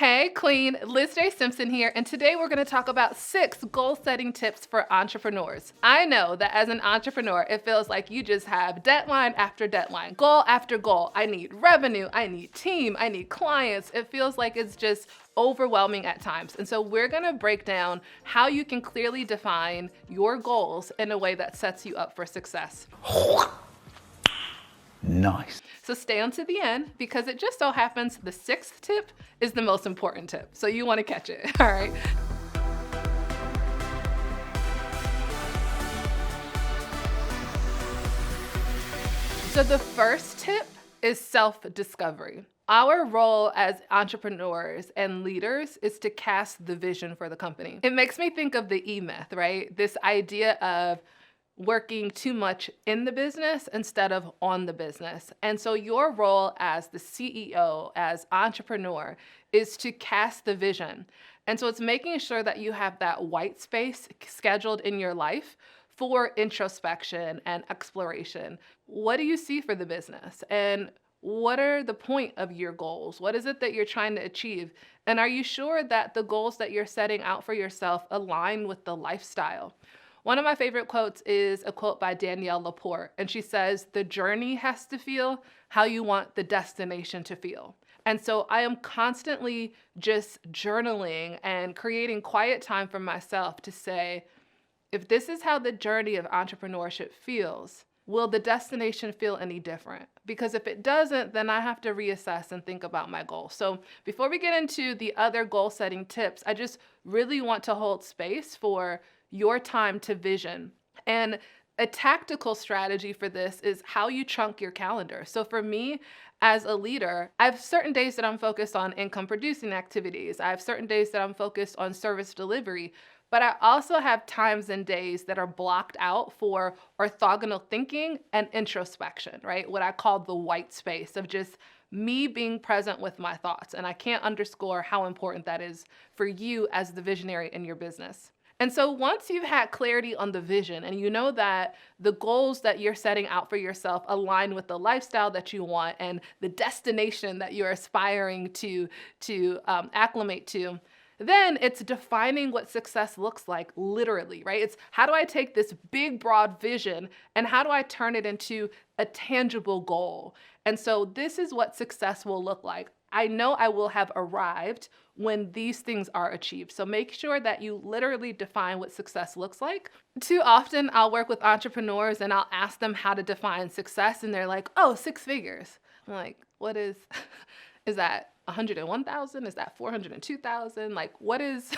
Hey, Queen, LizJSimpson here, and today we're going to talk about 6 goal-setting tips for entrepreneurs. I know that as an entrepreneur, it feels like you just have deadline after deadline, goal after goal. I need revenue, I need team, I need clients. It feels like it's just overwhelming at times. And so we're going to break down how you can clearly define your goals in a way that sets you up for success. Nice. So stay on to the end because it just so happens the 6th tip is the most important tip. So you want to catch it, all right? So the first tip is self-discovery. Our role as entrepreneurs and leaders is to cast the vision for the company. It makes me think of the E-myth, right? This idea of working too much in the business instead of on the business. And so your role as the CEO, as entrepreneur, is to cast the vision. And so it's making sure that you have that white space scheduled in your life for introspection and exploration. What do you see for the business? And what are the point of your goals? What is it that you're trying to achieve? And are you sure that the goals that you're setting out for yourself align with the lifestyle? One of my favorite quotes is a quote by Danielle Laporte, and she says, "The journey has to feel how you want the destination to feel." And so I am constantly just journaling and creating quiet time for myself to say, if this is how the journey of entrepreneurship feels, will the destination feel any different? Because if it doesn't, then I have to reassess and think about my goals. So before we get into the other goal setting tips, I just really want to hold space for your time to vision. And a tactical strategy for this is how you chunk your calendar. So for me, as a leader, I have certain days that I'm focused on income producing activities. I have certain days that I'm focused on service delivery. But I also have times and days that are blocked out for orthogonal thinking and introspection, right? What I call the white space of just me being present with my thoughts. And I can't underscore how important that is for you as the visionary in your business. And so once you've had clarity on the vision and you know that the goals that you're setting out for yourself align with the lifestyle that you want and the destination that you're aspiring to acclimate to, then it's defining what success looks like, literally, right? It's how do I take this big, broad vision and how do I turn it into a tangible goal? And so this is what success will look like. I know I will have arrived when these things are achieved. So make sure that you literally define what success looks like. Too often I'll work with entrepreneurs and I'll ask them how to define success and they're like, oh, 6 figures. I'm like, what is that 101,000? Is that 402,000? Like, what does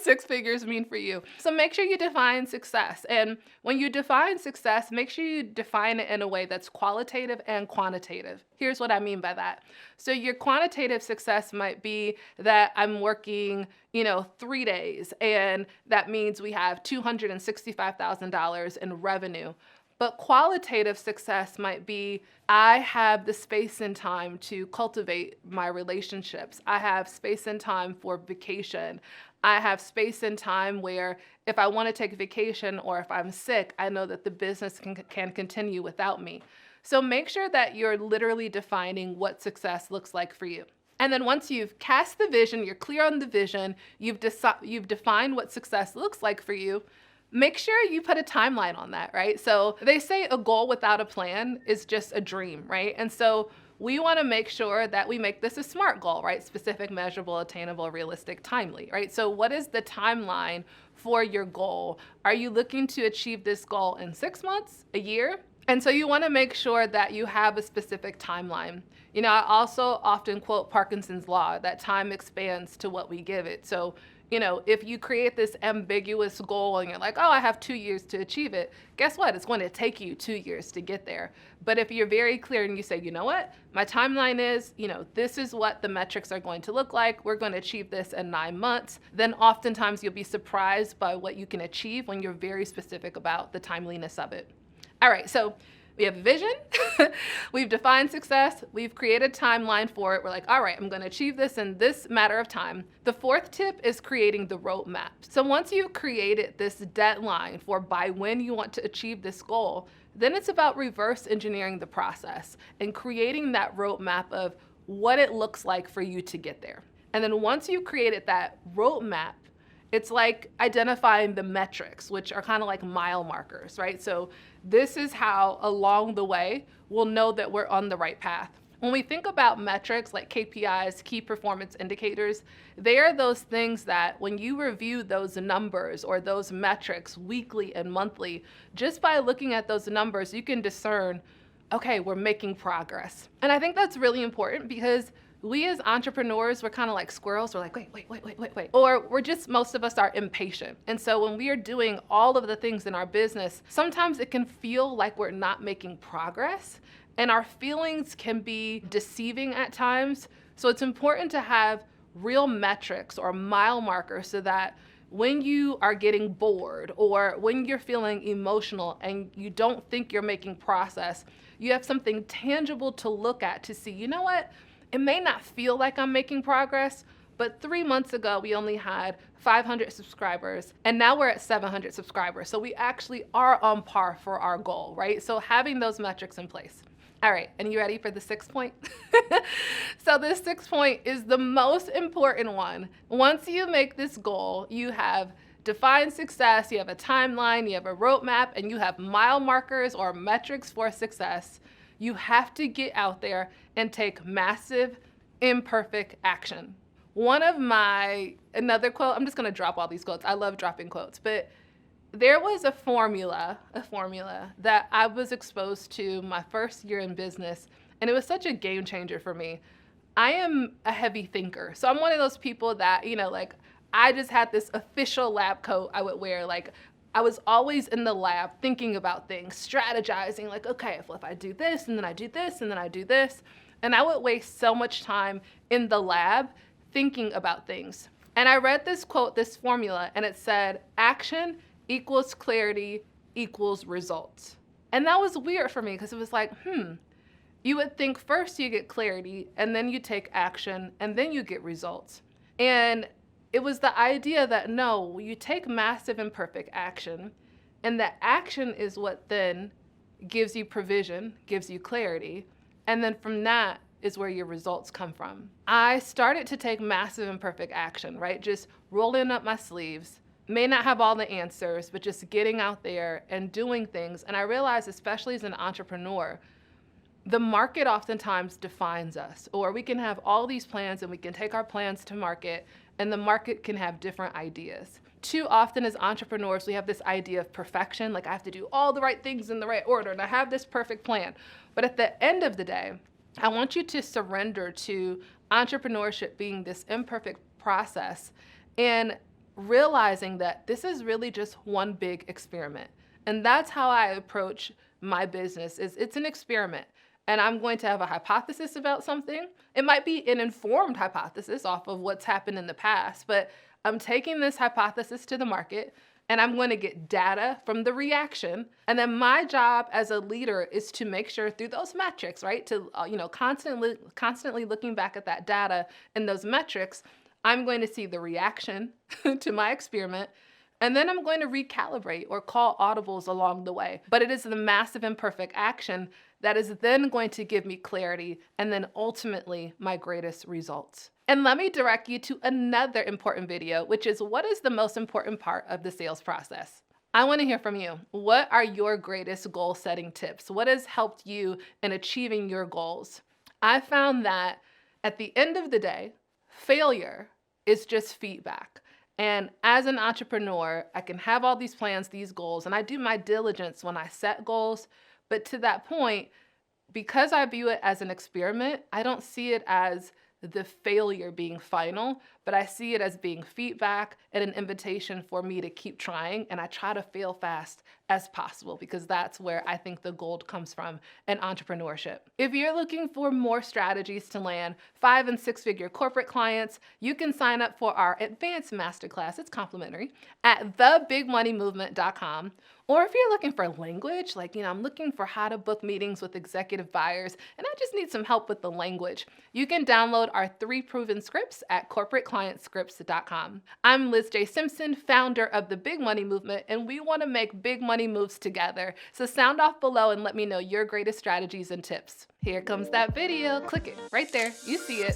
6 figures mean for you? So make sure you define success. And when you define success, make sure you define it in a way that's qualitative and quantitative. Here's what I mean by that. So your quantitative success might be that I'm working, 3 days, and that means we have $265,000 in revenue. But qualitative success might be, I have the space and time to cultivate my relationships. I have space and time for vacation. I have space and time where if I want to take a vacation or if I'm sick, I know that the business can continue without me. So make sure that you're literally defining what success looks like for you. And then once you've cast the vision, you're clear on the vision, you've defined what success looks like for you, make sure you put a timeline on that, right? So they say a goal without a plan is just a dream, right? And so we want to make sure that we make this a SMART goal, right? Specific, measurable, attainable, realistic, timely, right? So what is the timeline for your goal? Are you looking to achieve this goal in 6 months, a year? And so you want to make sure that you have a specific timeline. I also often quote Parkinson's law, that time expands to what we give it. So if you create this ambiguous goal and you're like, oh, I have 2 years to achieve it, guess what? It's going to take you 2 years to get there. But if you're very clear and you say, you know what? My timeline is, this is what the metrics are going to look like. We're going to achieve this in 9 months. Then oftentimes you'll be surprised by what you can achieve when you're very specific about the timeliness of it. All right, so we have a vision, we've defined success, we've created a timeline for it. We're like, all right, I'm going to achieve this in this matter of time. The 4th tip is creating the roadmap. So once you've created this deadline for by when you want to achieve this goal, then it's about reverse engineering the process and creating that roadmap of what it looks like for you to get there. And then once you've created that roadmap, it's like identifying the metrics, which are kind of like mile markers, right? So this is how along the way we'll know that we're on the right path. When we think about metrics like KPIs, key performance indicators, they are those things that when you review those numbers or those metrics weekly and monthly, just by looking at those numbers, you can discern, okay, we're making progress. And I think that's really important because we as entrepreneurs, we're kind of like squirrels. We're like, wait. Or most of us are impatient. And so when we are doing all of the things in our business, sometimes it can feel like we're not making progress. And our feelings can be deceiving at times. So it's important to have real metrics or mile markers so that when you are getting bored or when you're feeling emotional and you don't think you're making progress, you have something tangible to look at to see, you know what? It may not feel like I'm making progress, but 3 months ago, we only had 500 subscribers, and now we're at 700 subscribers. So we actually are on par for our goal, right? So having those metrics in place. All right, and you ready for the 6th point? So the 6th point is the most important one. Once you make this goal, you have defined success, you have a timeline, you have a roadmap, and you have mile markers or metrics for success. You have to get out there and take massive, imperfect action. Another quote, I'm just gonna drop all these quotes. I love dropping quotes, but there was a formula that I was exposed to my first year in business, and it was such a game changer for me. I am a heavy thinker. So I'm one of those people that, like I just had this official lab coat I would wear. Like I was always in the lab thinking about things, strategizing, like, okay, if I do this, and then I do this, and then I do this. And I would waste so much time in the lab thinking about things. And I read this quote, this formula, and it said, action equals clarity equals results. And that was weird for me because it was like, you would think first you get clarity, and then you take action, and then you get results. And it was the idea that no, you take massive imperfect action, and that action is what then gives you provision, gives you clarity, and then from that is where your results come from. I started to take massive imperfect action, right? Just rolling up my sleeves, may not have all the answers, but just getting out there and doing things. And I realized, especially as an entrepreneur, the market oftentimes defines us, or we can have all these plans and we can take our plans to market, and the market can have different ideas. Too often as entrepreneurs, we have this idea of perfection, like I have to do all the right things in the right order and I have this perfect plan. But at the end of the day, I want you to surrender to entrepreneurship being this imperfect process and realizing that this is really just one big experiment. And that's how I approach my business. It's an experiment. And I'm going to have a hypothesis about something. It might be an informed hypothesis off of what's happened in the past, but I'm taking this hypothesis to the market and I'm going to get data from the reaction. And then my job as a leader is to make sure through those metrics, right? To, constantly looking back at that data and those metrics, I'm going to see the reaction to my experiment. And then I'm going to recalibrate or call audibles along the way. But it is the massive imperfect action that is then going to give me clarity and then ultimately my greatest results. And let me direct you to another important video, which is what is the most important part of the sales process? I want to hear from you. What are your greatest goal setting tips? What has helped you in achieving your goals? I found that at the end of the day, failure is just feedback. And as an entrepreneur, I can have all these plans, these goals, and I do my diligence when I set goals. But to that point, because I view it as an experiment, I don't see it as the failure being final, but I see it as being feedback and an invitation for me to keep trying. And I try to fail fast as possible because that's where I think the gold comes from in entrepreneurship. If you're looking for more strategies to land 5- and 6-figure corporate clients, you can sign up for our advanced masterclass. It's complimentary at thebigmoneymovement.com. Or if you're looking for language, I'm looking for how to book meetings with executive buyers, and I just need some help with the language, you can download our 3 proven scripts at corporateclientscripts.com. I'm LizJSimpson, founder of the Big Money Movement, and we want to make big money moves together. So sound off below and let me know your greatest strategies and tips. Here comes that video. Click it right there. You see it.